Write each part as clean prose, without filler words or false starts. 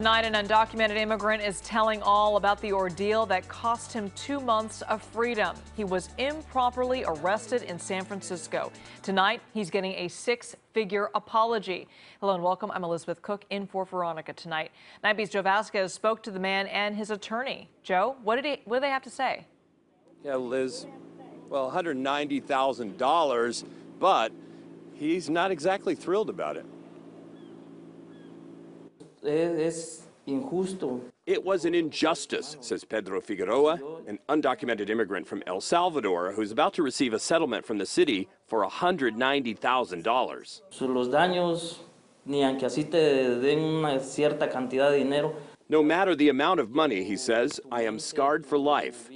Tonight, an undocumented immigrant is telling all about the ordeal that cost him 2 months of freedom. He was improperly arrested in San Francisco. Tonight, he's getting a 6-figure apology. Hello and welcome. I'm Elizabeth Cook in for Veronica tonight. Nightbeat's Joe Vazquez spoke to the man and his attorney. Joe, what did they have to say? Yeah, Liz, well, $190,000, but he's not exactly thrilled about it. Es injusto. It was an injustice, says Pedro Figueroa, an undocumented immigrant from El Salvador who's about to receive a settlement from the city for $190,000. Los daños, ni aunque así te den una cierta cantidad de dinero. No matter the amount of money, he says, I am scarred for life.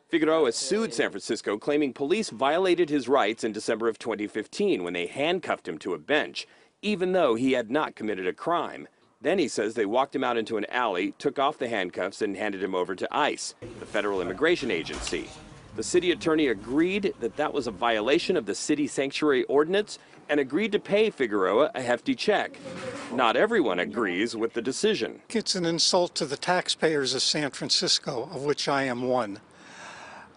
Figueroa sued San Francisco, claiming police violated his rights in December of 2015 when they handcuffed him to a bench, even though he had not committed a crime. Then he says they walked him out into an alley, took off the handcuffs, and handed him over to ICE, the federal immigration agency. The city attorney agreed that that was a violation of the city sanctuary ordinance and agreed to pay Figueroa a hefty check. Not everyone agrees with the decision. It's an insult to the taxpayers of San Francisco, of which I am one.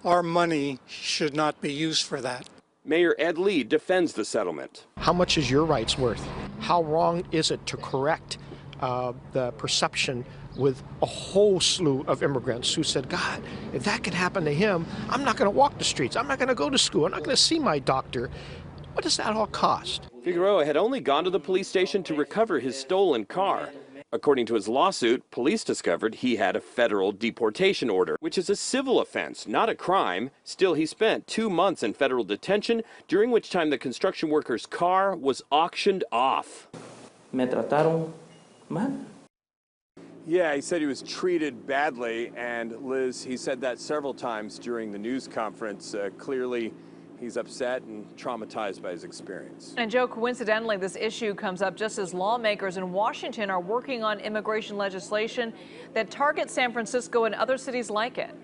Our money should not be used for that. Mayor Ed Lee defends the settlement. How much is your rights worth? How wrong is it to correct the perception with a whole slew of immigrants who said, God, if that could happen to him, I'm not going to walk the streets. I'm not going to go to school. I'm not going to see my doctor. What does that all cost? Figueroa had only gone to the police station to recover his stolen car. According to his lawsuit, police discovered he had a federal deportation order, which is a civil offense, not a crime. Still, he spent 2 months in federal detention, during which time the construction worker's car was auctioned off. Me trataron mal. Yeah, he said he was treated badly, and Liz, he said that several times during the news conference. Clearly, he's upset and traumatized by his experience. And Joe, coincidentally, this issue comes up just as lawmakers in Washington are working on immigration legislation that targets San Francisco and other cities like it.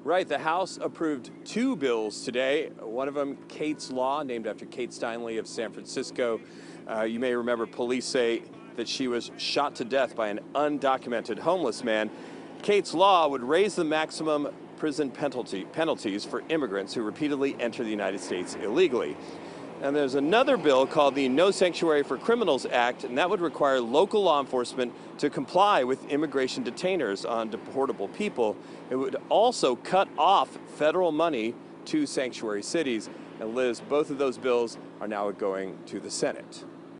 Right, the House approved 2 bills today. One of them, Kate's Law, named after Kate Steinle of San Francisco. You may remember police say that she was shot to death by an undocumented homeless man. Kate's Law would raise the maximum prison penalties for immigrants who repeatedly enter the United States illegally. And there's another bill called the No Sanctuary for Criminals Act, and that would require local law enforcement to comply with immigration detainers on deportable people. It would also cut off federal money to sanctuary cities. And Liz, both of those bills are now going to the Senate.